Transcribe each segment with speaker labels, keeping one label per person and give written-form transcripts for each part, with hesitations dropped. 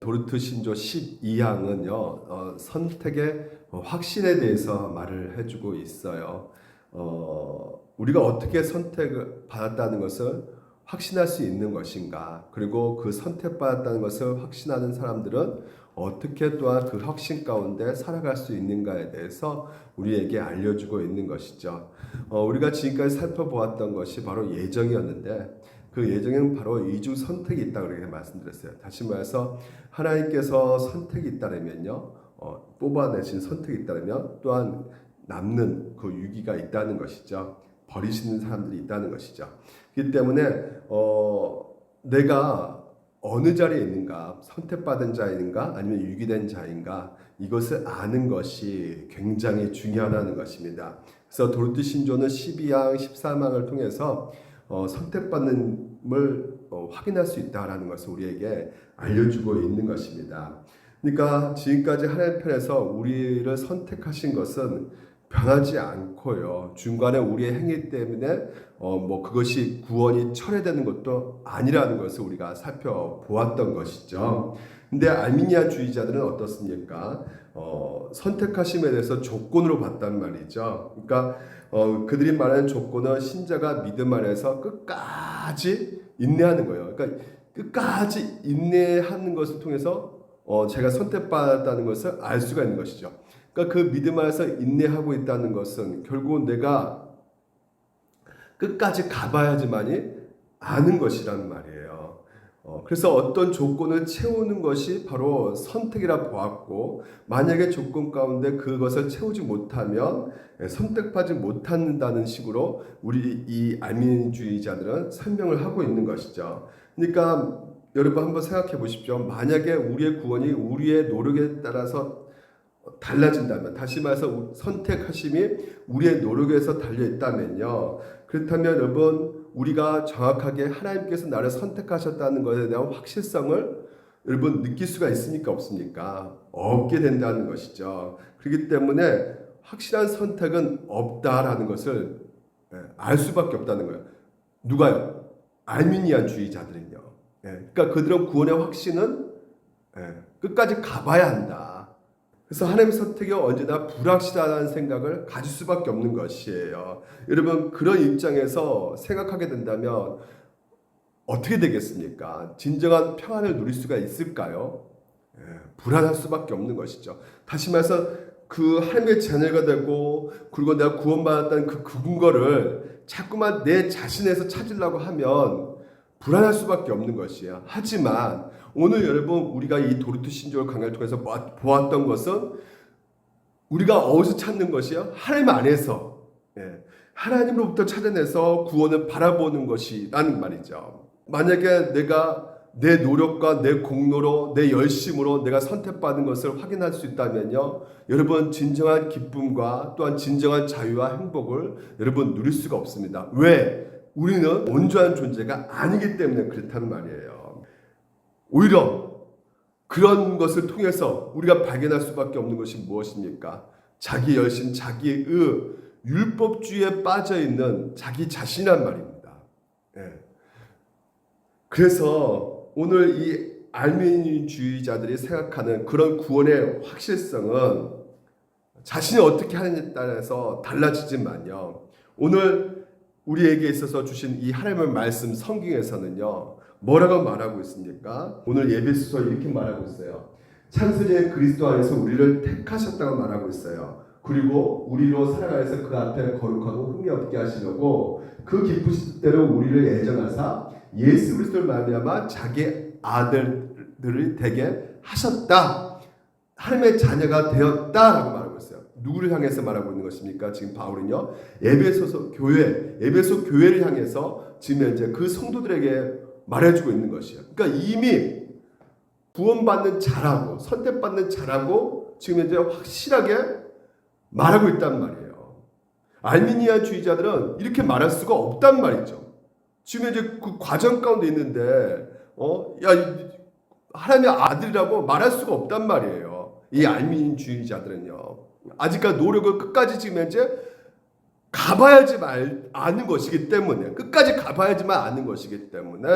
Speaker 1: 도르트 신조 12항은요, 선택의 확신에 대해서 말을 해주고 있어요. 우리가 어떻게 선택을 받았다는 것을 확신할 수 있는 것인가, 그리고 그 선택받았다는 것을 확신하는 사람들은 어떻게 또한 그 확신 가운데 살아갈 수 있는가에 대해서 우리에게 알려주고 있는 것이죠. 우리가 지금까지 살펴보았던 것이 바로 예정이었는데, 그 예정에는 바로 이중 선택이 있다 그렇게 말씀드렸어요. 다시 말해서 하나님께서 선택이 있다면요, 뽑아내신 선택이 있다면 또한 남는 그 유기가 있다는 것이죠. 버리시는 사람들이 있다는 것이죠. 그렇기 때문에 내가 어느 자리에 있는가, 선택받은 자인가 아니면 유기된 자인가, 이것을 아는 것이 굉장히 중요하다는 것입니다. 그래서 도르트 신조는 12항, 13항을 통해서 선택받는을 확인할 수 있다라는 것을 우리에게 알려주고 있는 것입니다. 그러니까 지금까지 하나님 편에서 우리를 선택하신 것은 변하지 않고요, 중간에 우리의 행위 때문에 그것이 구원이 철회되는 것도 아니라는 것을 우리가 살펴보았던 것이죠. 근데 알미니아주의자들은 어떻습니까? 선택하심에 대해서 조건으로 봤단 말이죠. 그러니까 그들이 말하는 조건은 신자가 믿음 안에서 끝까지 인내하는 거예요. 그러니까 끝까지 인내하는 것을 통해서 제가 선택받았다는 것을 알 수가 있는 것이죠. 그러니까 그 믿음 안에서 인내하고 있다는 것은 결국은 내가 끝까지 가봐야지만이 아는 것이란 말이에요. 그래서 어떤 조건을 채우는 것이 바로 선택이라 보았고, 만약에 조건 가운데 그것을 채우지 못하면 선택받지 못한다는 식으로 우리 이 알미니주의자들은 설명을 하고 있는 것이죠. 그러니까 여러분 한번 생각해 보십시오. 만약에 우리의 구원이 우리의 노력에 따라서 달라진다면, 다시 말해서 선택하심이 우리의 노력에서 달려있다면요, 그렇다면 여러분, 우리가 정확하게 하나님께서 나를 선택하셨다는 것에 대한 확실성을 여러분 느낄 수가 있습니까? 없습니까? 없게 된다는 것이죠. 그렇기 때문에 확실한 선택은 없다라는 것을 알 수밖에 없다는 거예요. 누가요? 알미니안주의자들은요. 그러니까 그들은 구원의 확신은 끝까지 가봐야 한다. 그래서 하나님의 선택이 언제나 불확실하다는 생각을 가질 수밖에 없는 것이에요. 여러분, 그런 입장에서 생각하게 된다면 어떻게 되겠습니까? 진정한 평안을 누릴 수가 있을까요? 불안할 수밖에 없는 것이죠. 다시 말해서 그 하나님의 자녀가 되고, 그리고 내가 구원받았다는 그 근거를 자꾸만 내 자신에서 찾으려고 하면 불안할 수밖에 없는 것이에요. 하지만 오늘 여러분, 우리가 이 도르트 신조를 강의를 통해서 보았던 것은 우리가 어디서 찾는 것이요? 하나님 안에서, 하나님으로부터 찾아내서 구원을 바라보는 것이라는 말이죠. 만약에 내가 내 노력과 내 공로로, 내 열심으로 내가 선택받은 것을 확인할 수 있다면요, 여러분, 진정한 기쁨과 또한 진정한 자유와 행복을 여러분 누릴 수가 없습니다. 왜? 우리는 온전한 존재가 아니기 때문에 그렇다는 말이에요. 오히려 그런 것을 통해서 우리가 발견할 수밖에 없는 것이 무엇입니까? 자기 열심, 자기의 율법주의에 빠져있는 자기 자신이란 말입니다. 그래서 오늘 이 알미니주의자들이 생각하는 그런 구원의 확실성은 자신이 어떻게 하느냐에 따라서 달라지지만요, 오늘 우리에게 있어서 주신 이 하나님의 말씀 성경에서는요, 뭐라고 말하고 있습니까? 오늘 예배소서 이렇게 말하고 있어요. 창세전에 그리스도 안에서 우리를 택하셨다고 말하고 있어요. 그리고 우리로 살아가서 그 앞에 거룩하고 흠이 없게 하시려고 그 기쁘신 대로 우리를 애정하사 예수 그리스도를 말미암아 자기 아들들을 되게 하셨다. 하나님의 자녀가 되었다라고 말하고 있어요. 누구를 향해서 말하고 있는 것입니까? 지금 바울은요, 에베소 교회를 향해서 지금 현재 그 성도들에게 말해주고 있는 것이에요. 그러니까 이미 구원받는 자라고, 선택받는 자라고 지금 현재 확실하게 말하고 있단 말이에요. 알미니아주의자들은 이렇게 말할 수가 없단 말이죠. 지금 현재 그 과정 가운데 있는데, 하나님의 아들이라고 말할 수가 없단 말이에요. 이 알미니아주의자들은요, 아직까지 노력을 끝까지 지금 현재 가봐야지만 아는 것이기 때문에, 끝까지 가봐야지만 아는 것이기 때문에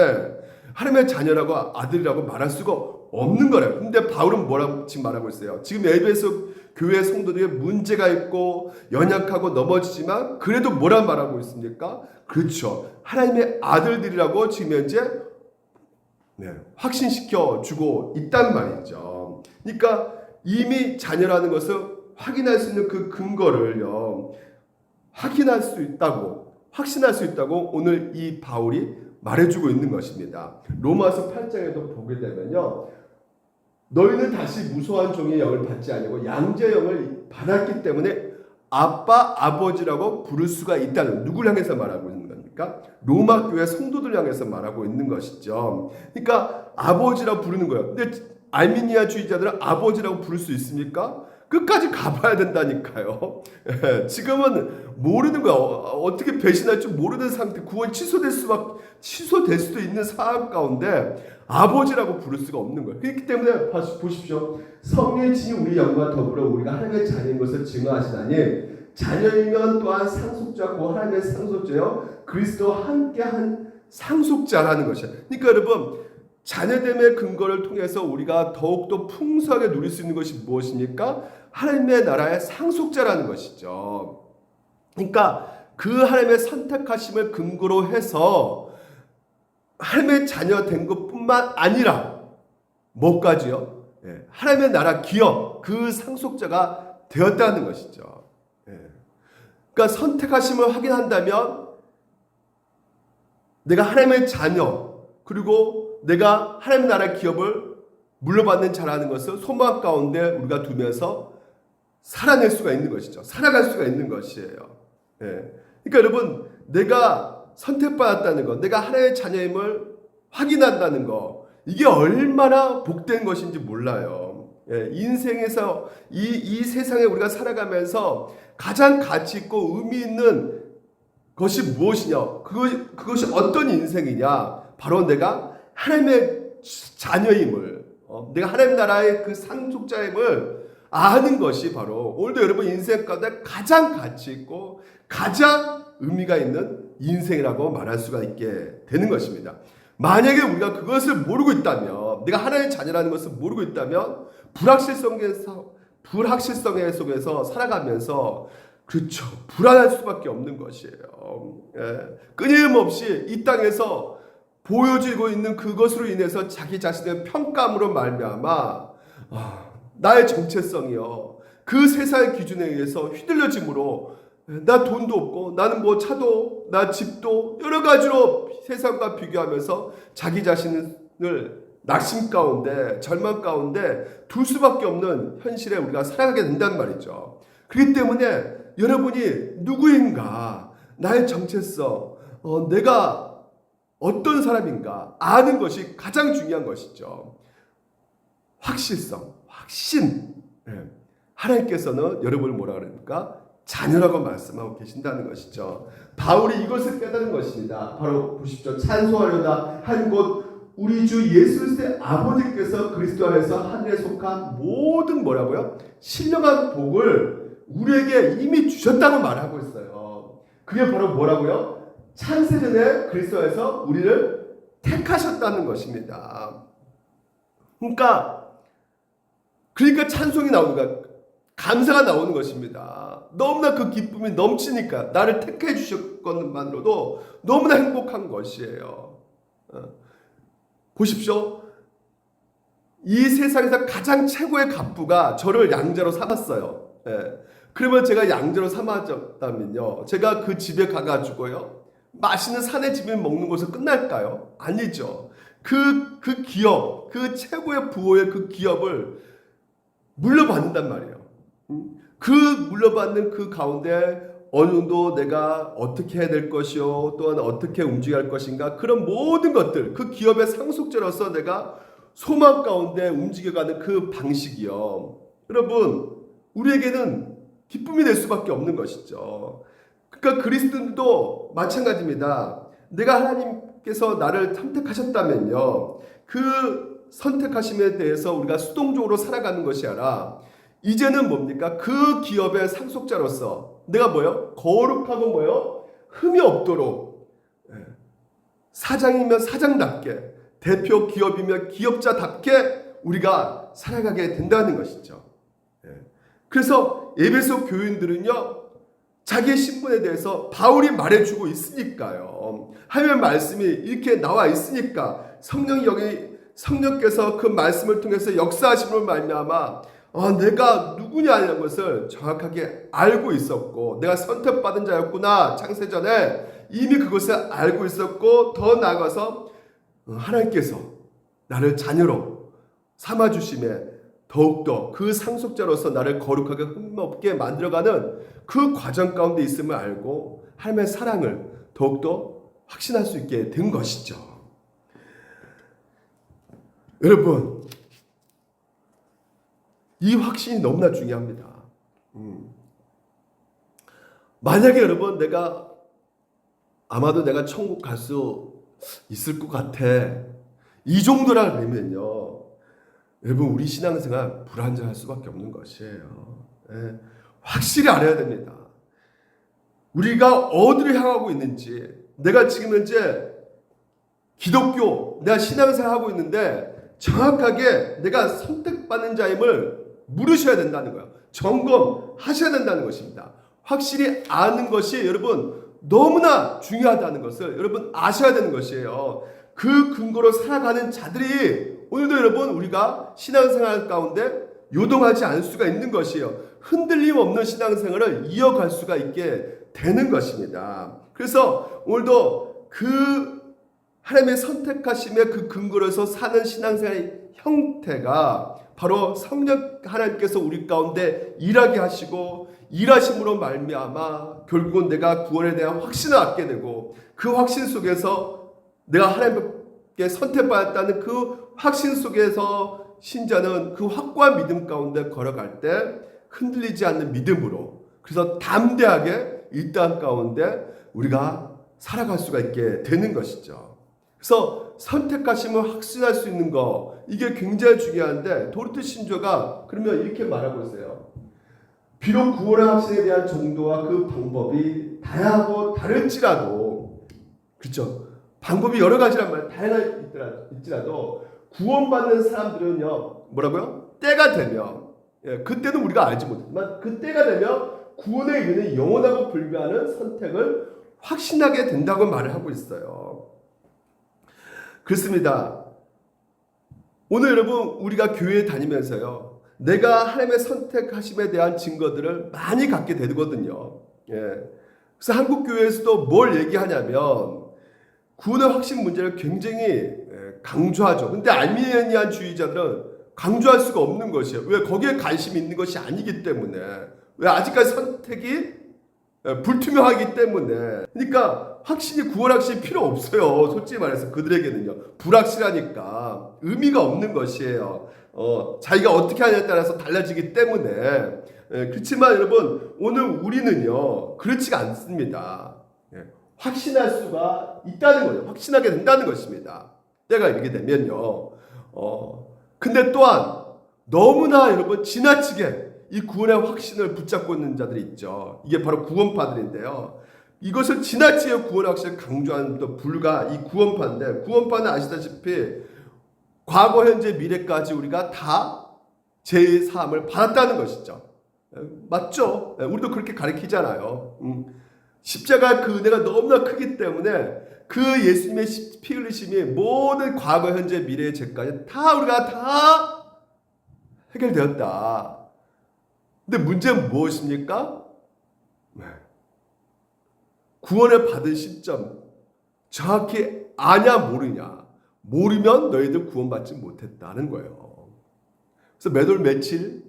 Speaker 1: 하나님의 자녀라고 아들이라고 말할 수가 없는 거래요. 근데 바울은 뭐라고 지금 말하고 있어요? 지금 에베소 교회 성도들에게 문제가 있고 연약하고 넘어지지만 그래도 뭐라 말하고 있습니까? 그렇죠. 하나님의 아들들이라고 지금 현재 확신시켜 주고 있단 말이죠. 그러니까 이미 자녀라는 것을 확인할 수 있는 그 근거를요, 확신할 수 있다고 오늘 이 바울이 말해주고 있는 것입니다. 로마서 8장에도 보게 되면요, 너희는 다시 무소한 종의 영을 받지 아니고 양자의 영을 받았기 때문에 아빠, 아버지라고 부를 수가 있다는, 누구를 향해서 말하고 있는 겁니까? 로마 교회 성도들 향해서 말하고 있는 것이죠. 그러니까 아버지라고 부르는 거예요. 근데 알미니아주의자들은 아버지라고 부를 수 있습니까? 끝까지 가봐야 된다니까요. 지금은 모르는 거야. 어떻게 배신할 줄 모르는 상태, 구원 취소될 수도 있는 상황 가운데 아버지라고 부를 수가 없는 거예요. 그렇기 때문에 보십시오. 성령의 친히 우리 영과 더불어 우리가 하나님의 자녀인 것을 증거하시나니 자녀이면 또한 상속자고 하나님의 상속자요 그리스도와 함께한 상속자라는 것이에요. 그러니까 여러분, 자녀됨의 근거를 통해서 우리가 더욱더 풍성하게 누릴 수 있는 것이 무엇입니까? 하나님의 나라의 상속자라는 것이죠. 그러니까 그 하나님의 선택하심을 근거로 해서 하나님의 자녀 된 것뿐만 아니라 뭐까지요? 하나님의 나라 기업, 그 상속자가 되었다는 것이죠. 그러니까 선택하심을 확인한다면 내가 하나님의 자녀, 그리고 내가 하나님 나라 기업을 물려받는 자라는 것을 소망 가운데 우리가 두면서 살아낼 수가 있는 것이죠. 살아갈 수가 있는 것이에요. 그러니까 여러분, 내가 선택받았다는 것, 내가 하나님의 자녀임을 확인한다는 것, 이게 얼마나 복된 것인지 몰라요. 인생에서 이 세상에 우리가 살아가면서 가장 가치 있고 의미 있는 것이 무엇이냐? 그것이 어떤 인생이냐? 바로 내가 하나님의 자녀임을, 내가 하나님 나라의 그 상속자임을 아는 것이 바로 오늘도 여러분 인생 가운데 가장 가치 있고 가장 의미가 있는 인생이라고 말할 수가 있게 되는 것입니다. 만약에 우리가 그것을 모르고 있다면, 내가 하나님의 자녀라는 것을 모르고 있다면 불확실성 속에서 살아가면서 그렇죠, 불안할 수밖에 없는 것이에요. 끊임없이 이 땅에서 보여지고 있는 그것으로 인해서 자기 자신의 평가함으로 말미암아 나의 정체성이요, 그 세상의 기준에 의해서 휘둘려짐으로 나 돈도 없고 나는 뭐 차도 나 집도 여러 가지로 세상과 비교하면서 자기 자신을 낙심 가운데 절망 가운데 둘 수밖에 없는 현실에 우리가 살아가게 된단 말이죠. 그렇기 때문에 여러분이 누구인가, 나의 정체성, 내가 어떤 사람인가 아는 것이 가장 중요한 것이죠. 확실성, 확신. 하나님께서는 여러분을 뭐라 그럽니까? 자녀라고 말씀하고 계신다는 것이죠. 바울이 이것을 깨달은 것입니다. 바로 보십시오. 찬송하려다 한 곳 우리 주 예수 그리스도의 아버지께서 그리스도 안에서 하늘에 속한 모든 뭐라고요? 신령한 복을 우리에게 이미 주셨다고 말하고 있어요. 그게 바로 뭐라고요? 창세전에 그리스도 안에서 우리를 택하셨다는 것입니다. 그러니까 찬송이 나오는 거야. 감사가 나오는 것입니다. 너무나 그 기쁨이 넘치니까, 나를 택해 주셨건 것만으로도 너무나 행복한 것이에요. 보십시오. 이 세상에서 가장 최고의 갑부가 저를 양자로 삼았어요. 그러면 제가 양자로 삼았다면요, 제가 그 집에 가가지고요, 맛있는 산의 집에 먹는 것으로 끝날까요? 아니죠. 그 기업, 그 최고의 부호의 그 기업을 물려받는단 말이에요. 그 물려받는 그 가운데 어느 정도 내가 어떻게 해야 될 것이요, 또한 어떻게 움직여야 할 것인가, 그런 모든 것들, 그 기업의 상속자로서 내가 소망 가운데 움직여가는 그 방식이요, 여러분, 우리에게는 기쁨이 될 수밖에 없는 것이죠. 그러니까 그리스도도 마찬가지입니다. 내가 하나님께서 나를 선택하셨다면요, 그 선택하심에 대해서 우리가 수동적으로 살아가는 것이 아니라 이제는 뭡니까? 그 기업의 상속자로서 내가 뭐요? 거룩하고 뭐요? 흠이 없도록, 사장이면 사장답게, 대표 기업이면 기업자답게 우리가 살아가게 된다는 것이죠. 그래서 에베소 교인들은요, 자기의 신분에 대해서 바울이 말해주고 있으니까요. 하나님의 말씀이 이렇게 나와 있으니까 성령께서 그 말씀을 통해서 역사하심으로 말미암아 내가 누구냐는 것을 정확하게 알고 있었고, 내가 선택받은 자였구나, 창세전에 이미 그것을 알고 있었고, 더 나아가서 하나님께서 나를 자녀로 삼아주심에 더욱더 그 상속자로서 나를 거룩하게 흠없게 만들어가는 그 과정 가운데 있음을 알고 하나님의 사랑을 더욱더 확신할 수 있게 된 것이죠. 여러분, 이 확신이 너무나 중요합니다. 만약에 여러분, 아마도 내가 천국 갈 수 있을 것 같아, 이 정도라 그러면요, 여러분, 우리 신앙생활 불안정할 수밖에 없는 것이에요. 확실히 알아야 됩니다. 우리가 어디를 향하고 있는지, 내가 지금 현재 기독교, 내가 신앙생활 하고 있는데 정확하게 내가 선택받는 자임을 물으셔야 된다는 거예요. 점검하셔야 된다는 것입니다. 확실히 아는 것이 여러분 너무나 중요하다는 것을 여러분 아셔야 되는 것이에요. 그 근거로 살아가는 자들이 오늘도 여러분 우리가 신앙생활 가운데 요동하지 않을 수가 있는 것이에요. 흔들림 없는 신앙생활을 이어갈 수가 있게 되는 것입니다. 그래서 오늘도 그 하나님의 선택하심의 그 근거로서 사는 신앙생활의 형태가 바로 성령 하나님께서 우리 가운데 일하게 하시고 일하심으로 말미암아 결국은 내가 구원에 대한 확신을 갖게 되고, 그 확신 속에서 내가 하나님께 선택받았다는 그 확신 속에서 신자는 그 확고한 믿음 가운데 걸어갈 때 흔들리지 않는 믿음으로, 그래서 담대하게 이 땅 가운데 우리가 살아갈 수가 있게 되는 것이죠. 그래서 선택하심을 확신할 수 있는 거, 이게 굉장히 중요한데 도르트 신조가 그러면 이렇게 말하고 있어요. 비록 구원의 확신에 대한 정도와 그 방법이 다양하고 다를지라도, 그렇죠? 방법이 여러 가지란 말이에요. 다양할지라도 구원받는 사람들은요, 뭐라고요? 때가 되면, 그때는 우리가 알지 못하지만 그 때가 되면 구원에 이르는 영원하고 불변하는 선택을 확신하게 된다고 말을 하고 있어요. 그렇습니다. 오늘 여러분 우리가 교회에 다니면서요, 내가 하나님의 선택하심에 대한 증거들을 많이 갖게 되거든요. 그래서 한국 교회에서도 뭘 얘기하냐면 구원의 확신 문제를 굉장히 강조하죠. 근데 알미니안 주의자들은 강조할 수가 없는 것이에요. 왜? 거기에 관심이 있는 것이 아니기 때문에. 왜? 아직까지 선택이 불투명하기 때문에. 그러니까 확신이, 구원 확신이 필요 없어요. 솔직히 말해서 그들에게는요. 불확실하니까 의미가 없는 것이에요. 자기가 어떻게 하냐에 따라서 달라지기 때문에. 그렇지만 여러분 오늘 우리는요 그렇지가 않습니다. 확신할 수가 있다는 거예요. 확신하게 된다는 것입니다. 때가 이렇게 되면요. 근데 또한 너무나 여러분 지나치게 이 구원의 확신을 붙잡고 있는 자들이 있죠. 이게 바로 구원파들인데요. 이것을 지나치게 구원의 확신을 강조하는 또 불가 이 구원파인데, 구원파는 아시다시피 과거, 현재, 미래까지 우리가 다 제3을 받았다는 것이죠. 맞죠? 우리도 그렇게 가르치잖아요. 십자가 그 은혜가 너무나 크기 때문에 그 예수님의 피 흘리심이 모든 과거, 현재, 미래의 죄까지 다 우리가 다 해결되었다. 근데 문제는 무엇입니까? 구원을 받은 시점 정확히 아냐 모르냐. 모르면 너희들 구원받지 못했다는 거예요. 그래서 몇 월 며칠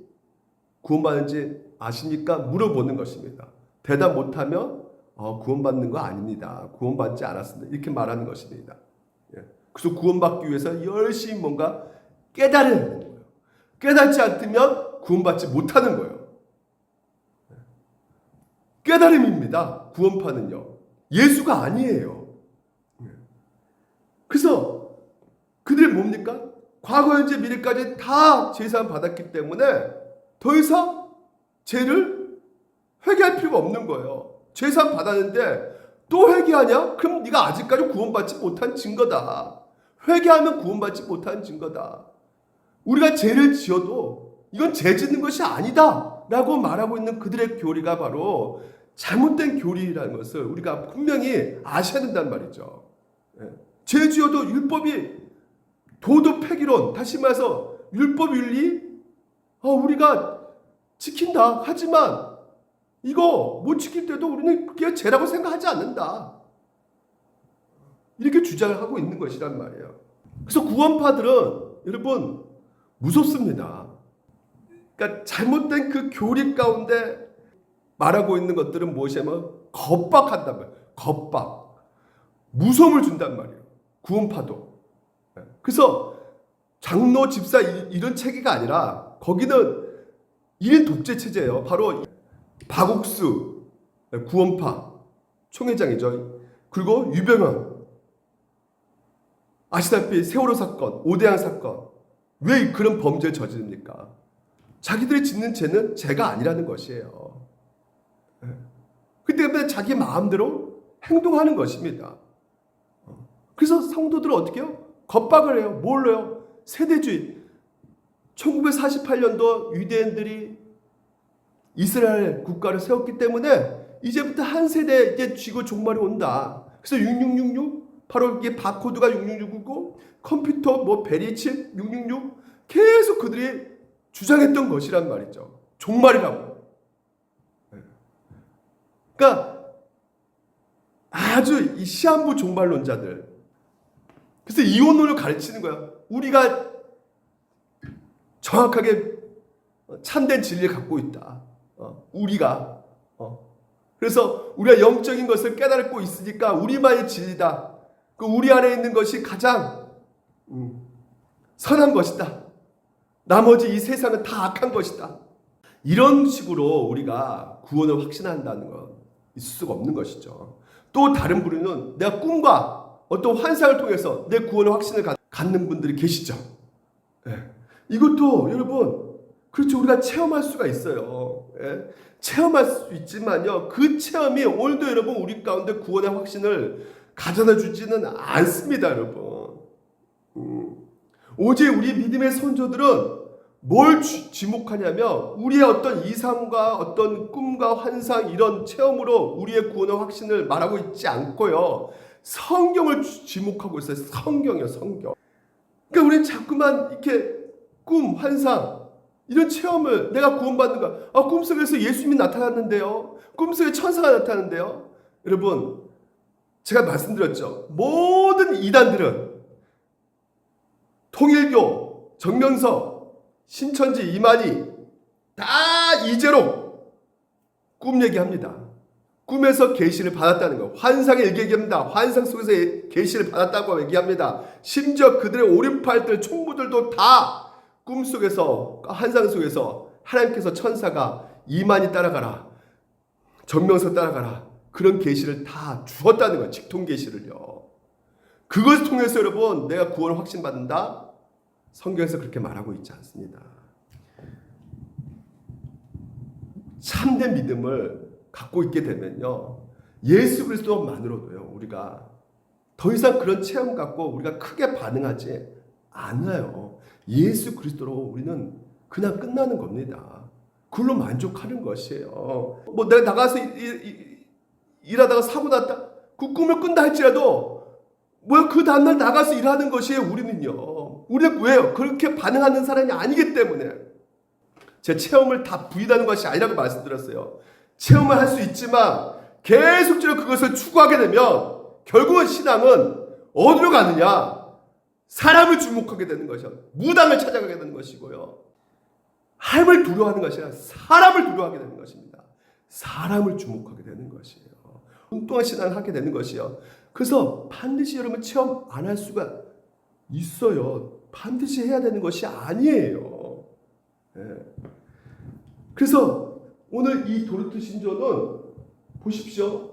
Speaker 1: 구원받는지 아십니까? 물어보는 것입니다. 대답 못하면 구원받는 거 아닙니다. 구원받지 않았습니다. 이렇게 말하는 것입니다. 그래서 구원받기 위해서 열심히 뭔가 깨달아야 되는 거예요. 깨닫지 않으면 구원받지 못하는 거예요. 깨달음입니다. 구원파는요. 예수가 아니에요. 그래서 그들이 뭡니까? 과거, 현재, 미래까지 다 제사함 받았기 때문에 더 이상 죄를 회개할 필요가 없는 거예요. 제사함 받았는데 또 회개하냐? 그럼 네가 아직까지 구원받지 못한 증거다. 회개하면 구원받지 못한 증거다. 우리가 죄를 지어도 이건 죄 짓는 것이 아니다 라고 말하고 있는 그들의 교리가 바로 잘못된 교리라는 것을 우리가 분명히 아셔야 된단 말이죠. 죄 지어도 율법이 도덕 폐기론, 다시 말해서 율법 윤리 우리가 지킨다 하지만 이거 못 지킬 때도 우리는 그게 죄라고 생각하지 않는다, 이렇게 주장을 하고 있는 것이란 말이에요. 그래서 구원파들은 여러분 무섭습니다. 그러니까 잘못된 그 교리 가운데 말하고 있는 것들은 무엇이냐면 겁박한단 말이에요. 겁박. 무서움을 준단 말이에요. 구원파도. 그래서 장로, 집사 이런 체계가 아니라 거기는 1인 독재 체제예요. 바로 박옥수 구원파 총회장이죠. 그리고 유병헌, 아시다시피 세월호 사건, 오대양 사건, 왜 그런 범죄를 저지릅니까? 자기들이 짓는 죄는 죄가 아니라는 것이에요. 그때 때문에 자기 마음대로 행동하는 것입니다. 그래서 성도들은 어떻게 해요? 겁박을 해요. 뭘로 해요? 세대주의. 1948년도 유대인들이 이스라엘 국가를 세웠기 때문에 이제부터 한 세대 이제 쥐고 종말이 온다. 그래서 6666 바로 이게 바코드가 6666이고 컴퓨터 뭐 베리칩 666 계속 그들이 주장했던 것이란 말이죠. 종말이라고. 그러니까 아주 이 시한부 종말론자들. 그래서 이혼론을 가르치는 거야. 우리가 정확하게 참된 진리를 갖고 있다. 우리가. 그래서 우리가 영적인 것을 깨닫고 있으니까 우리만이 진리다. 그 우리 안에 있는 것이 가장 선한 것이다. 나머지 이 세상은 다 악한 것이다. 이런 식으로 우리가 구원을 확신한다는 건 있을 수가 없는 것이죠. 또 다른 부류는 내가 꿈과 어떤 환상을 통해서 내 구원의 확신을 갖는 분들이 계시죠. 이것도 여러분 그렇죠. 우리가 체험할 수가 있어요. 체험할 수 있지만요. 그 체험이 오늘도 여러분 우리 가운데 구원의 확신을 가져다 주지는 않습니다. 여러분. 오직 우리 믿음의 선조들은 뭘 지목하냐면 우리의 어떤 이상과 어떤 꿈과 환상 이런 체험으로 우리의 구원의 확신을 말하고 있지 않고요. 성경을 지목하고 있어요. 성경이요. 성경. 그러니까 우리는 자꾸만 이렇게 꿈, 환상 이런 체험을 내가 구원받는 거. 꿈속에서 예수님이 나타났는데요. 꿈속에 천사가 나타났는데요. 여러분 제가 말씀드렸죠. 모든 이단들은 통일교, 정명서, 신천지, 이만희 다 이제로 꿈 얘기합니다. 꿈에서 계시를 받았다는 거. 환상의 얘기합니다. 환상 속에서 계시를 받았다고 얘기합니다. 심지어 그들의 568들 총무들도 다 꿈속에서 환상 속에서 하나님께서 천사가 이만희 따라가라. 정명서 따라가라. 그런 계시를 다 주었다는 거예요. 직통 계시를요. 그것을 통해서 여러분 내가 구원을 확신받는다? 성경에서 그렇게 말하고 있지 않습니다. 참된 믿음을 갖고 있게 되면요. 예수 그리스도만으로도요. 우리가 더 이상 그런 체험 갖고 우리가 크게 반응하지 않아요. 예수 그리스도로 우리는 그냥 끝나는 겁니다. 그걸로 만족하는 것이에요. 뭐 내가 나가서 일하다가 사고 났다. 그 꿈을 꾼다 할지라도 그 다음날 나가서 일하는 것이에요. 우리는요. 우리는 왜요? 그렇게 반응하는 사람이 아니기 때문에. 제 체험을 다 부인하는 것이 아니라고 말씀드렸어요. 체험을 할 수 있지만 계속적으로 그것을 추구하게 되면 결국은 신앙은 어디로 가느냐? 사람을 주목하게 되는 것이요. 무당을 찾아가게 되는 것이고요. 하나님을 두려워하는 것이 아니라 사람을 두려워하게 되는 것입니다. 사람을 주목하게 되는 것이에요. 엉뚱한 신앙을 하게 되는 것이요. 그래서 반드시 여러분 체험 안 할 수가 있어요. 반드시 해야 되는 것이 아니에요. 그래서 오늘 이 도르트 신조는 보십시오.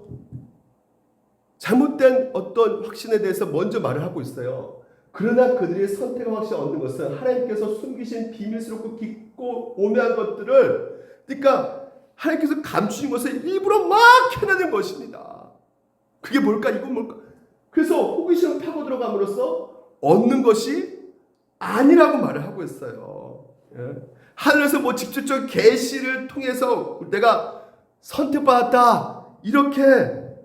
Speaker 1: 잘못된 어떤 확신에 대해서 먼저 말을 하고 있어요. 그러나 그들이 선택과 확신을 얻는 것은 하나님께서 숨기신 비밀스럽고 깊고 오묘한 것들을, 그러니까 하나님께서 감추신 것을 일부러 막 캐내는 것입니다. 그게 뭘까? 이건 뭘까? 그래서 호기심을 파고 들어감으로써 얻는 것이 아니라고 말을 하고 있어요. 예? 하늘에서 뭐 직접적 계시를 통해서 내가 선택받았다 이렇게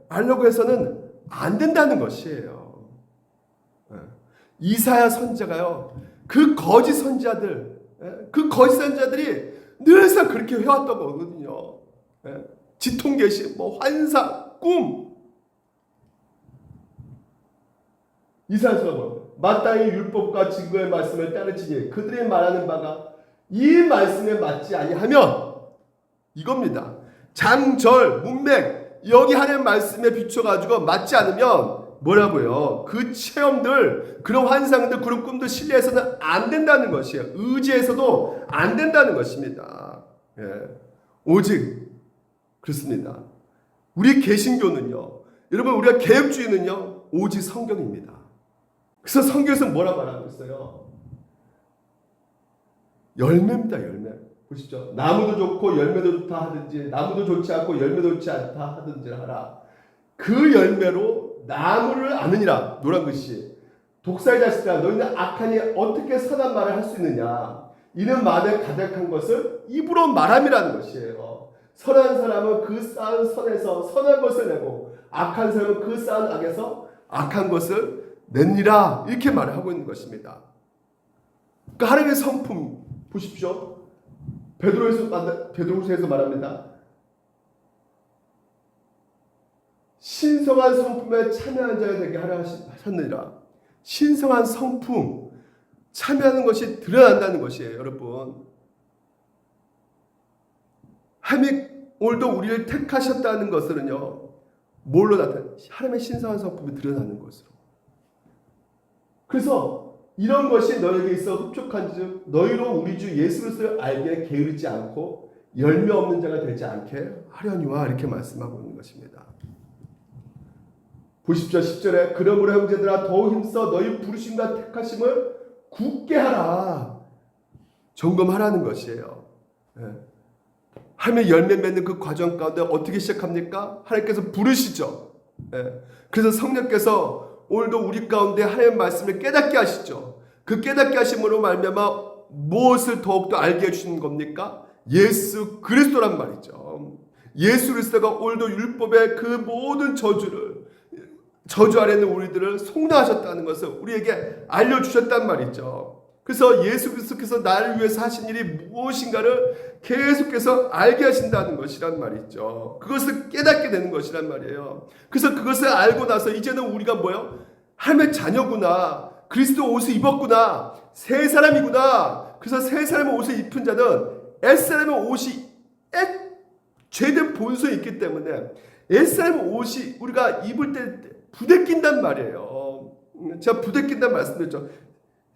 Speaker 1: 알려고 해서는 안 된다는 것이에요. 예? 이사야 선지자가요, 그 거짓 선지자들, 예? 그 거짓 선지자들이 늘상 그렇게 해왔던 거거든요. 예? 지통 계시, 뭐 환상, 꿈. 이사야서 마땅히 율법과 증거의 말씀을 따르지니 그들이 말하는 바가 이 말씀에 맞지 아니하면, 이겁니다. 장절 문맥 여기 하는 말씀에 비춰가지고 맞지 않으면 뭐라고요? 그 체험들, 그런 환상들, 그런 꿈들 신뢰해서는 안 된다는 것이에요. 의지해서도 안 된다는 것입니다. 예. 오직 그렇습니다. 우리 개신교는요, 여러분, 우리가 개혁주의는요, 오직 성경입니다. 그래서 성경에서 뭐라 말하고 있어요? 열매입니다. 열매. 보십시오. 나무도 좋고 열매도 좋다 하든지, 나무도 좋지 않고 열매도 좋지 않다 하든지 하라. 그 열매로 나무를 아느니라. 노란 글씨. 독사의 자식들아, 너희는 악하니 어떻게 선한 말을 할 수 있느냐? 이는 마음에 가득한 것을 입으로 말함이라는 것이에요. 선한 사람은 그 쌓은 선에서 선한 것을 내고, 악한 사람은 그 쌓은 악에서 악한 것을 냅니라. 이렇게 말을 하고 있는 것입니다. 그러니까 하나님의 성품 보십시오. 베드로후서에서 말합니다. 신성한 성품에 참여한 자가 되게 하라 하셨느니라. 신성한 성품, 참여하는 것이 드러난다는 것이에요, 여러분. 하나님이 오늘도 우리를 택하셨다는 것은요, 뭘로 나타나요? 하나님의 신성한 성품이 드러나는 것으로. 그래서 이런 것이 너에게 있어 흡족한즉 너희로 우리 주 예수 그리스도를 알게 게으르지 않고 열매 없는 자가 되지 않게 하려니와, 이렇게 말씀하고 있는 것입니다. 보십시오. 10절에 그러므로 형제들아 더욱 힘써 너희 부르심과 택하심을 굳게 하라. 점검하라는 것이에요. 하나님의 열매 맺는 그 과정 가운데 어떻게 시작합니까? 하나님께서 부르시죠. 그래서 성령께서 오늘도 우리 가운데 하나님의 말씀을 깨닫게 하시죠. 그 깨닫게 하심으로 말미암아 무엇을 더욱더 알게 해주시는 겁니까? 예수 그리스도란 말이죠. 예수 그리스도가 오늘도 율법의 그 모든 저주 아래 있는 우리들을 속량하셨다는 것을 우리에게 알려주셨단 말이죠. 그래서 예수 그리스도께서 나를 위해서 하신 일이 무엇인가를 계속해서 알게 하신다는 것이란 말이죠. 그것을 깨닫게 되는 것이란 말이에요. 그래서 그것을 알고 나서 이제는 우리가 뭐예요? 하나님의 자녀구나, 그리스도 옷을 입었구나, 새 사람이구나. 그래서 새 사람의 옷을 입은 자는 옛사람의 옷이 죄된 본성이 있기 때문에 옛사람의 옷이 우리가 입을 때 부대낀단 말이에요. 제가 부대낀다는 말씀드렸죠.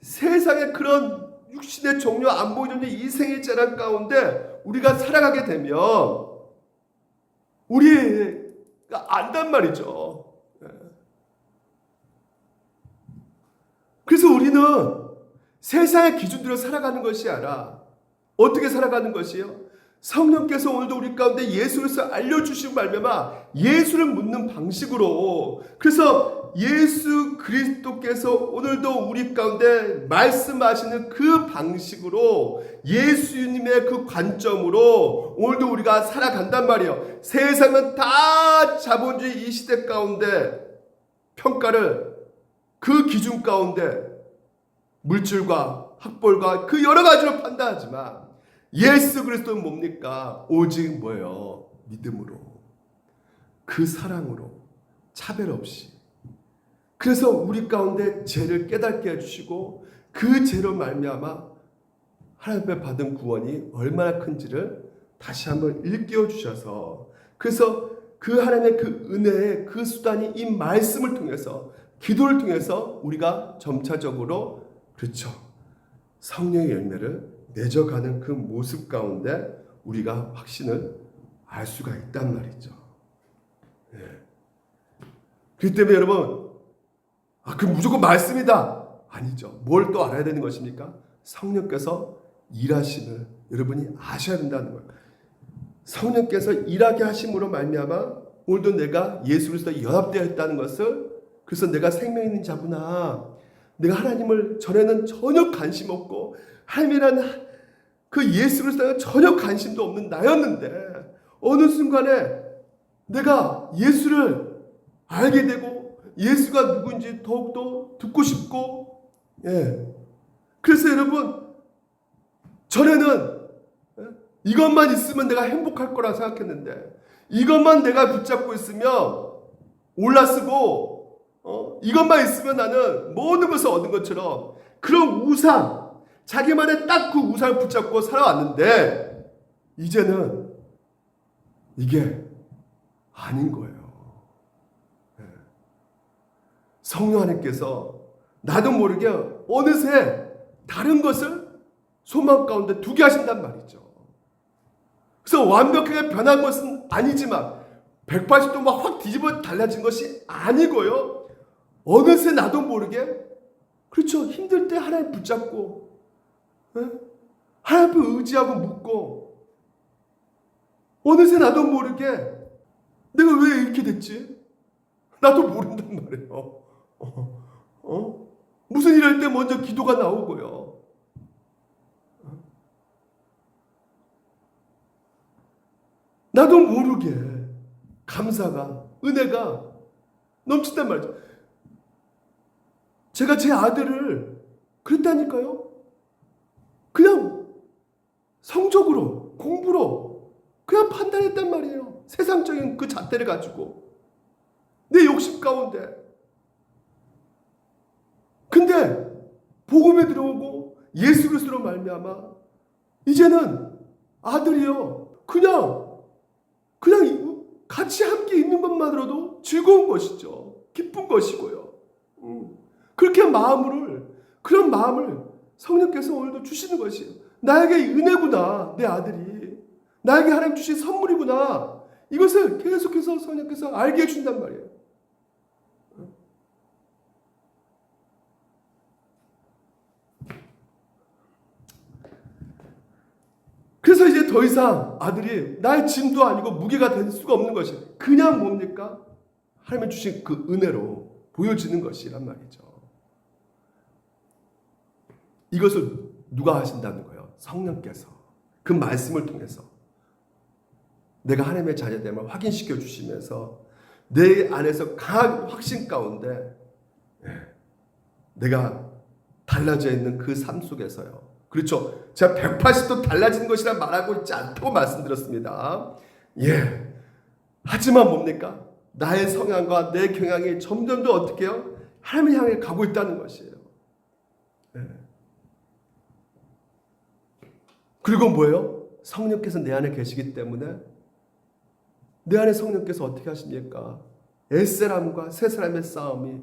Speaker 1: 세상의 그런 육신의 종류, 안 보이는 이 생의 재난 가운데 우리가 살아가게 되면 우리가 안단 말이죠. 그래서 우리는 세상의 기준대로 살아가는 것이 아니라 어떻게 살아가는 것이요? 성령께서 오늘도 우리 가운데 예수를 알려주시고 말미암아 예수를 묻는 방식으로, 그래서 예수 그리스도께서 오늘도 우리 가운데 말씀하시는 그 방식으로, 예수님의 그 관점으로 오늘도 우리가 살아간단 말이에요. 세상은 다 자본주의 이 시대 가운데 평가를 그 기준 가운데 물질과 학벌과 그 여러 가지로 판단하지만 예수 그리스도는 뭡니까? 오직 뭐예요? 믿음으로, 그 사랑으로, 차별 없이. 그래서 우리 가운데 죄를 깨닫게 해주시고 그 죄로 말미암아 하나님 앞에 받은 구원이 얼마나 큰지를 다시 한번 일깨워 주셔서, 그래서 그 하나님의 그 은혜의 그 수단이 이 말씀을 통해서, 기도를 통해서 우리가 점차적으로, 그렇죠, 성령의 열매를 맺어가는 그 모습 가운데 우리가 확신을 알 수가 있단 말이죠. 예. 그렇기 때문에 여러분, 그 무조건 말씀이다, 아니죠. 뭘 또 알아야 되는 것입니까? 성령께서 일하심을 여러분이 아셔야 된다는 거예요. 성령께서 일하게 하심으로 말미암아 오늘도 내가 예수 그리스도와 연합되어 있다는 것을, 그래서 내가 생명 있는 자구나, 내가 하나님을 전에는 전혀 관심 없고 하나님이란 그 예수 그리스도에 전혀 관심도 없는 나였는데 어느 순간에 내가 예수를 알게 되고 예수가 누구인지 더욱더 듣고 싶고 그래서 여러분 전에는 이것만 있으면 내가 행복할 거라 생각했는데 이것만 내가 붙잡고 있으면 올라서고 이것만 있으면 나는 모든 것을 얻은 것처럼 그런 우상, 자기만의 딱 그 우상을 붙잡고 살아왔는데 이제는 이게 아닌 거예요. 성령 하나님께서 나도 모르게 어느새 다른 것을 소망 가운데 두게 하신단 말이죠. 그래서 완벽하게 변한 것은 아니지만 180도 막 확 뒤집어 달라진 것이 아니고요. 어느새 나도 모르게 그렇죠. 힘들 때 하나님 붙잡고 하나님 앞에 의지하고 묻고 어느새 나도 모르게 내가 왜 이렇게 됐지? 나도 모른단 말이에요. 무슨 일 할 때 먼저 기도가 나오고요. 나도 모르게 감사가 은혜가 넘친단 말이죠. 제가 제 아들을 그랬다니까요. 그냥 성적으로 공부로 그냥 판단했단 말이에요. 세상적인 그 잣대를 가지고 내 욕심 가운데. 근데 복음에 들어오고 예수 그리스도로 말미암아 이제는 아들이요 그냥 같이 함께 있는 것만으로도 즐거운 것이죠. 기쁜 것이고요. 그렇게 그런 마음을 성령께서 오늘도 주시는 것이에요. 나에게 은혜구나, 내 아들이. 나에게 하나님 주신 선물이구나. 이것을 계속해서 성령께서 알게 해준단 말이에요. 그래서 이제 더 이상 아들이 나의 짐도 아니고 무게가 될 수가 없는 것이에요. 그냥 뭡니까? 하나님이 주신 그 은혜로 보여지는 것이란 말이죠. 이것을 누가 하신다는 거예요? 성령께서. 그 말씀을 통해서 내가 하나님의 자녀됨을 확인시켜 주시면서 내 안에서 강한 확신 가운데 내가 달라져 있는 그 삶 속에서요. 그렇죠. 제가 180도 달라진 것이라 말하고 있지 않다고 말씀드렸습니다. 하지만 뭡니까? 나의 성향과 내 경향이 점점 더 어떻게 해요? 하나님을 향해 가고 있다는 것이에요. 그리고 뭐예요? 성령께서 내 안에 계시기 때문에 내 안에 성령께서 어떻게 하십니까? 옛사람과 새사람의 싸움이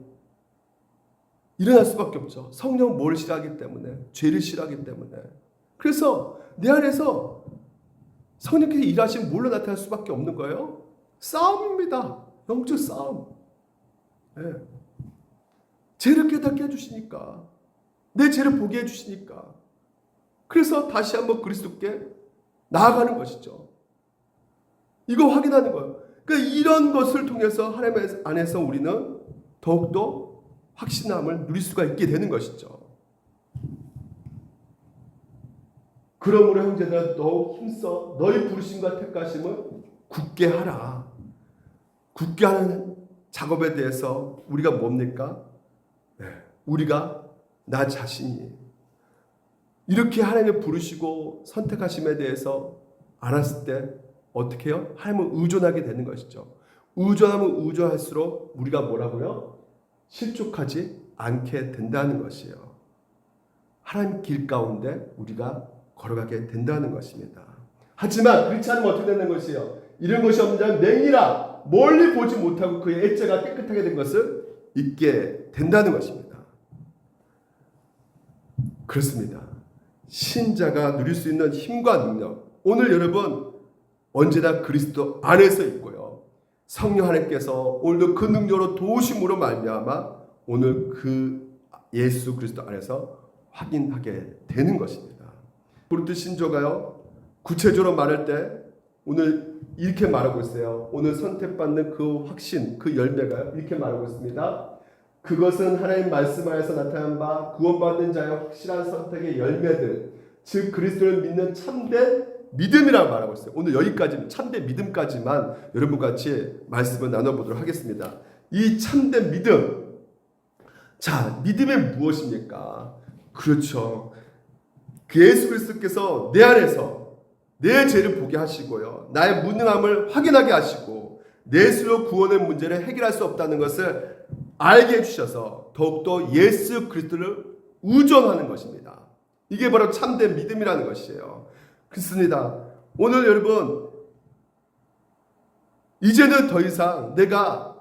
Speaker 1: 일어날 수밖에 없죠. 성령은 뭘 싫어하기 때문에? 죄를 싫어하기 때문에. 그래서 내 안에서 성령께서 일하시면 뭘로 나타날 수밖에 없는 거예요? 싸움입니다. 영적 싸움. 죄를 깨닫게 해주시니까. 내 죄를 보게 해주시니까. 그래서 다시 한번 그리스도께 나아가는 것이죠. 이거 확인하는 거예요. 그러니까 이런 것을 통해서 하나님 안에서 우리는 더욱더 확신함을 누릴 수가 있게 되는 것이죠. 그러므로 형제들아 더욱 힘써 너희 부르심과 택하심을 굳게 하라. 굳게 하는 작업에 대해서 우리가 뭡니까? 우리가 나 자신이 이렇게 하나님을 부르시고 선택하심에 대해서 알았을 때 어떻게 해요? 하나님을 의존하게 되는 것이죠. 의존하면 의존할수록 우리가 뭐라고요? 실족하지 않게 된다는 것이에요. 하나님 길 가운데 우리가 걸어가게 된다는 것입니다. 하지만 그렇지 않으면 어떻게 되는 것이에요? 이런 것이 없는 자는 맹이라 멀리 보지 못하고 그의 액자가 깨끗하게 된 것을 잊게 된다는 것입니다. 그렇습니다. 신자가 누릴 수 있는 힘과 능력. 오늘 여러분 언제나 그리스도 안에서 있고요. 성령 하나님께서 오늘도 그 능력으로 도우심으로 말미암아 오늘 그 예수 그리스도 안에서 확인하게 되는 것입니다. 고린도 신조가요. 구체적으로 말할 때 오늘 이렇게 말하고 있어요. 오늘 선택받는 그 확신, 그 열매가 이렇게 말하고 있습니다. 그것은 하나님 말씀 안에서 나타난 바 구원받는 자의 확실한 선택의 열매들, 즉 그리스도를 믿는 참된 믿음이라고 말하고 있어요. 오늘 여기까지 참된 믿음까지만 여러분과 같이 말씀을 나눠보도록 하겠습니다. 이 참된 믿음, 자, 믿음이 무엇입니까? 그렇죠. 예수 그리스도께서 내 안에서 내 죄를 보게 하시고요, 나의 무능함을 확인하게 하시고 내 스스로 구원의 문제를 해결할 수 없다는 것을 알게 해주셔서 더욱더 예수 그리스도를 의존하는 것입니다. 이게 바로 참된 믿음이라는 것이에요. 그렇습니다. 오늘 여러분, 이제는 더 이상 내가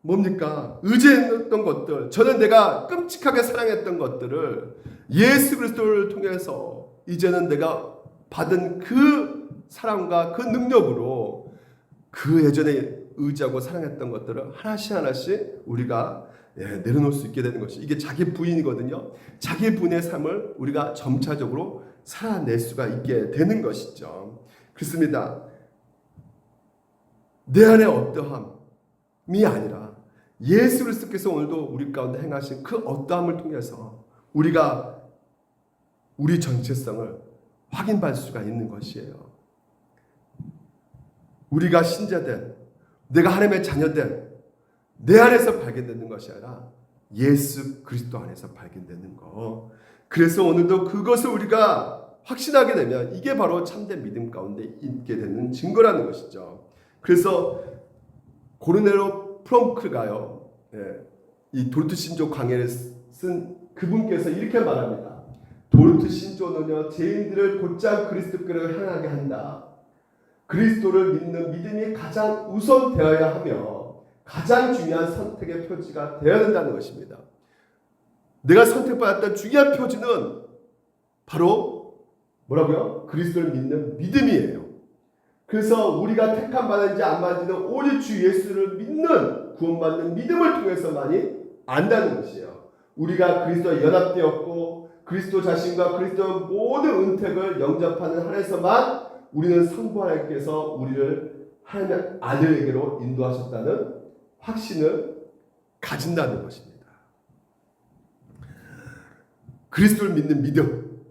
Speaker 1: 뭡니까? 의지했던 것들, 저는 내가 끔찍하게 사랑했던 것들을 예수 그리스도를 통해서 이제는 내가 받은 그 사랑과 그 능력으로 그 예전에 의지하고 사랑했던 것들을 하나씩 우리가 내려놓을 수 있게 되는 것이, 이게 자기 부인이거든요. 자기 부인의 삶을 우리가 점차적으로 살아낼 수가 있게 되는 것이죠. 그렇습니다. 내 안에 어떠함이 아니라 예수 그리스도께서 오늘도 우리 가운데 행하신 그 어떠함을 통해서 우리가 우리 정체성을 확인받을 수가 있는 것이에요. 우리가 신자된, 내가 하나님의 자녀된 내 안에서 발견되는 것이 아니라 예수 그리스도 안에서 발견되는 거. 그래서 오늘도 그것을 우리가 확신하게 되면 이게 바로 참된 믿음 가운데 있게 되는 증거라는 것이죠. 그래서 고르넬로 프랑크가요, 이 도르트 신조 강해를 쓴 그분께서 이렇게 말합니다. 도르트 신조는요, 죄인들을 곧장 그리스도께로 향하게 한다. 그리스도를 믿는 믿음이 가장 우선되어야 하며 가장 중요한 선택의 표지가 되어야 된다는 것입니다. 내가 선택받았던 중요한 표지는 바로 뭐라고요? 그리스도를 믿는 믿음이에요. 그래서 우리가 택함 받는지 안 받는지는 오직 주 예수를 믿는 구원받는 믿음을 통해서만이 안다는 것이에요. 우리가 그리스도와 연합되었고 그리스도 자신과 그리스도의 모든 은택을 영접하는 한에서만 우리는 성부 하나님께서 우리를 하나님의 아들에게로 인도하셨다는 확신을 가진다는 것입니다. 그리스도를 믿는 믿음,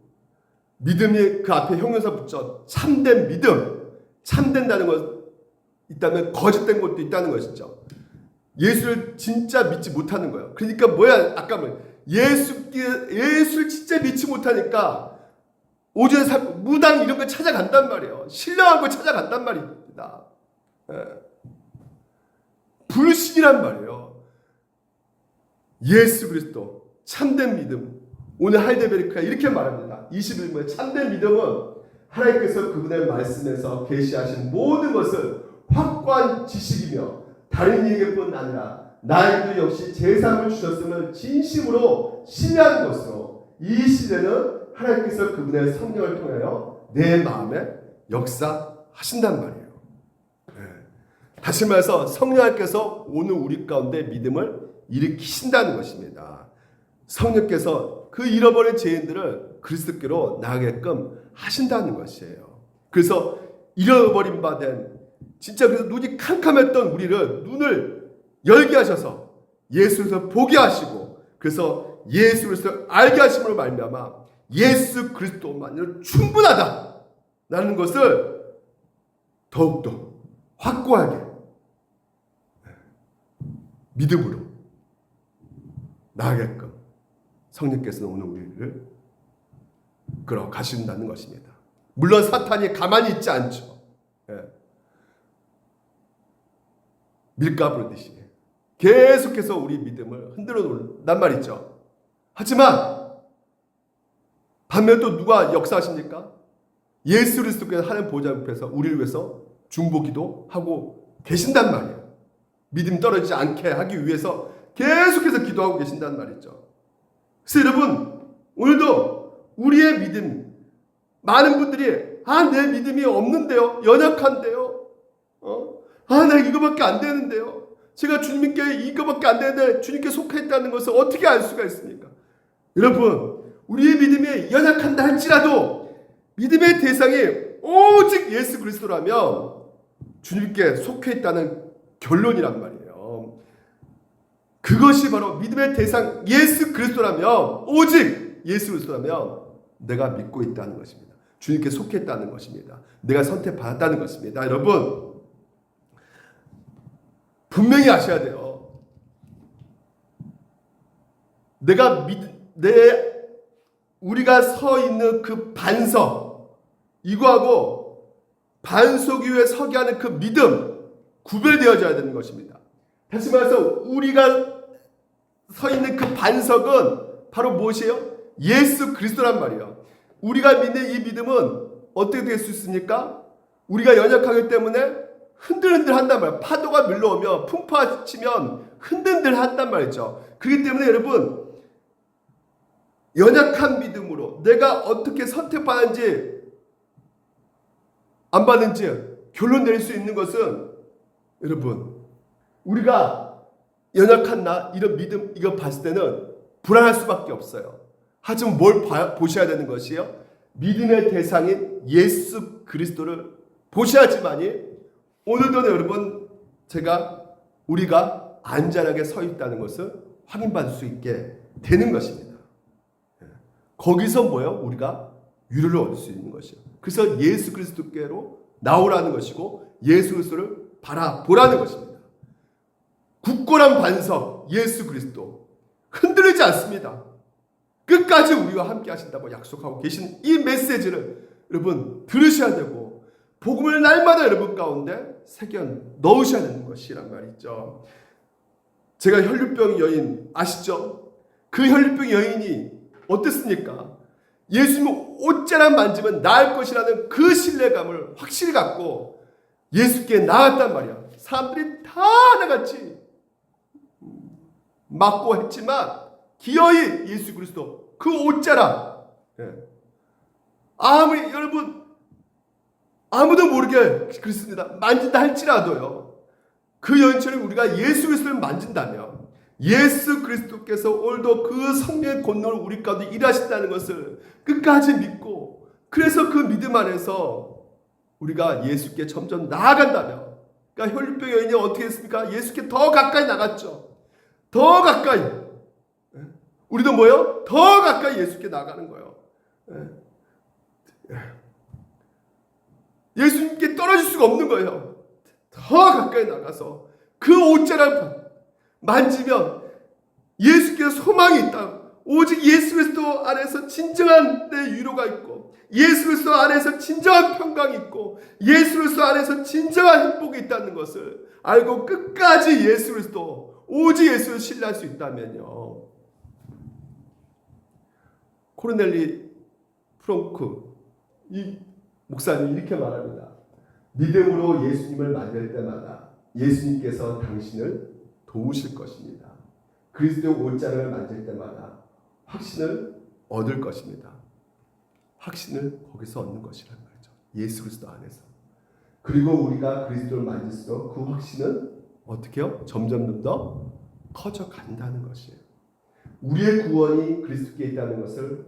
Speaker 1: 믿음이 그 앞에 형용사 붙여 참된 믿음, 참된다는 것 있다면 거짓된 것도 있다는 것이죠. 예수를 진짜 믿지 못하는 거예요. 그러니까 뭐야? 아까 예수를 진짜 믿지 못하니까 오전에 무당 이런 거 찾아간단 말이에요. 신령한 거 찾아간단 말입니다. 불신이란 말이에요. 예수 그리스도 참된 믿음. 오늘 하이데베르크가 이렇게 말합니다. 21번에 참된 믿음은 하나님께서 그분의 말씀에서 계시하신 모든 것을 확고한 지식이며 다른 이에게뿐 아니라 나에게도 역시 제3을 주셨음을 진심으로 신뢰하는 것으로 이 시대는 하나님께서 그분의 성령을 통하여 내 마음에 역사하신단 말이에요. 다시 말해서 성령께서 오늘 우리 가운데 믿음을 일으키신다는 것입니다. 성령께서 그 잃어버린 죄인들을 그리스도께로 나가게끔 하신다는 것이에요. 그래서 잃어버린 바 된 진짜 그래서 눈이 캄캄했던 우리를 눈을 열게 하셔서 예수를 보게 하시고 그래서 예수 그리스도를 알게 하심으로 말미암아 예수 그리스도만으로 충분하다라는 것을 더욱더 확고하게 믿음으로 나아가게끔 성령께서는 오늘 우리를 끌어가신다는 것입니다. 물론 사탄이 가만히 있지 않죠. 밀가 부르듯이 계속해서 우리 믿음을 흔들어 놓는단 말이죠. 하지만 반면 또 누가 역사하십니까? 예수 그리스도께서 하나님 보좌 옆에서 우리를 위해서 중보기도 하고 계신단 말이에요. 믿음 떨어지지 않게 하기 위해서 계속해서 기도하고 계신단 말이죠. 그래서 여러분 오늘도 우리의 믿음, 많은 분들이 내 믿음이 없는데요, 연약한데요, 나 이거밖에 안 되는데요, 제가 주님께 이거밖에 안 되는데 주님께 속했다는 것을 어떻게 알 수가 있습니까? 여러분 우리의 믿음이 연약한다 할지라도 믿음의 대상이 오직 예수 그리스도라면 주님께 속해 있다는 결론이란 말이에요. 그것이 바로 믿음의 대상 예수 그리스도라면, 오직 예수 그리스도라면 내가 믿고 있다는 것입니다. 주님께 속했다는 것입니다. 내가 선택받았다는 것입니다. 여러분, 분명히 아셔야 돼요. 우리가 서 있는 그 반석, 이거하고 반석 위에 서게 하는 그 믿음, 구별되어져야 되는 것입니다. 다시 말해서 우리가 서 있는 그 반석은 바로 무엇이에요? 예수 그리스도란 말이에요. 우리가 믿는 이 믿음은 어떻게 될 수 있습니까? 우리가 연약하기 때문에 흔들흔들 한단 말이에요. 파도가 밀려오면, 풍파 치면 흔들흔들 한단 말이죠. 그렇기 때문에 여러분, 연약한 믿음으로 내가 어떻게 선택받는지 안 받는지 결론 내릴 수 있는 것은, 여러분, 우리가 연약한 나, 이런 믿음, 이거 봤을 때는 불안할 수밖에 없어요. 하지만 뭘 보셔야 되는 것이요? 믿음의 대상인 예수 그리스도를 보셔야지만이 오늘도 여러분, 우리가 안전하게 서 있다는 것을 확인받을 수 있게 되는 것입니다. 거기서 뭐예요? 우리가 위로를 얻을 수 있는 것이요. 그래서 예수 그리스도께로 나오라는 것이고, 예수 그리스도를 바라보라는 것입니다. 굳건한 반석 예수 그리스도, 흔들리지 않습니다. 끝까지 우리와 함께 하신다고 약속하고 계신 이 메시지를 여러분 들으셔야 되고, 복음을 날마다 여러분 가운데 새겨 넣으셔야 되는 것이란 말이죠. 제가 혈류병 여인 아시죠? 그 혈류병 여인이 어땠습니까? 예수님 옷자락 만지면 나을 것이라는 그 신뢰감을 확실히 갖고 예수께 나갔단 말이야. 사람들이 다 나같이 맞고 했지만 기어이 예수 그리스도 그 옷자락, 여러분 아무도 모르게 그렇습니다. 만진다 할지라도요, 그 여인처럼 우리가 예수 그리스도를 만진다면 예수 그리스도께서 오늘도 그 성령의 권능을 우리 가운데 일하신다는 것을 끝까지 믿고, 그래서 그 믿음 안에서 우리가 예수께 점점 나아간다면, 그러니까 혈류병 여인이 어떻게 했습니까? 예수께 더 가까이 나갔죠. 더 가까이. 우리도 뭐요? 더 가까이 예수께 나가는 거예요. 예수님께 떨어질 수가 없는 거예요. 더 가까이 나가서 그 옷자락 만지면 예수께서 소망이 있다. 오직 예수 그리스도 안에서 진정한 내 위로가 있고, 예수 그리스도 안에서 진정한 평강이 있고, 예수 그리스도 안에서 진정한 행복이 있다는 것을 알고 끝까지 예수 그리스도, 오직 예수를 신뢰할 수 있다면요, 코르넬리 프랑크 이 목사님이 이렇게 말합니다. 믿음으로 예수님을 만날 때마다 예수님께서 당신을 도우실 것입니다. 그리스도의 옷자락을 만질 때마다 확신을 얻을 것입니다. 확신을 거기서 얻는 것이란 말이죠. 예수 그리스도 안에서. 그리고 우리가 그리스도를 만질수록 그 확신은 어떻게 해요? 점점 더 커져간다는 것이에요. 우리의 구원이 그리스도께 있다는 것을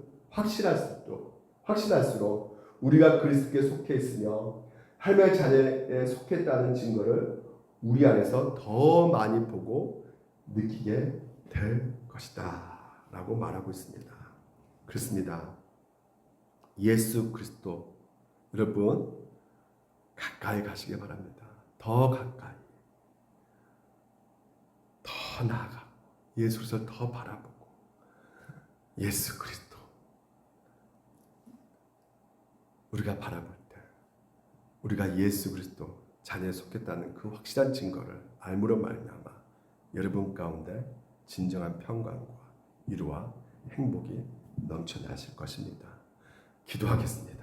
Speaker 1: 확신할수록 우리가 그리스도께 속해 있으며 하나님의 자녀에 속했다는 증거를 우리 안에서 더 많이 보고 느끼게 될 것이다 라고 말하고 있습니다. 그렇습니다. 예수 그리스도, 여러분 가까이 가시기 바랍니다. 더 가까이, 더 나아가고 예수 그리스도를 더 바라보고, 예수 그리스도 우리가 바라볼 때 우리가 예수 그리스도 자녀에 속했다는 그 확실한 증거를 알므로 말미암아 여러분 가운데 진정한 평강과 위로와 행복이 넘쳐나실 것입니다. 기도하겠습니다.